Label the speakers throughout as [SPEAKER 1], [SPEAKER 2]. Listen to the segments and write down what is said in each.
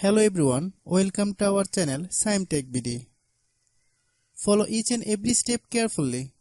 [SPEAKER 1] Hello everyone, welcome to our channel Shaem Tech BD. Follow each and every step carefully.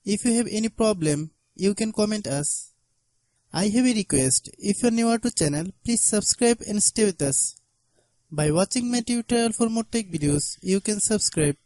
[SPEAKER 1] If you have any problem, you can comment us. I have a request, if you are newer to channel, please subscribe and stay with us. By watching my tutorial for more tech videos, you can subscribe.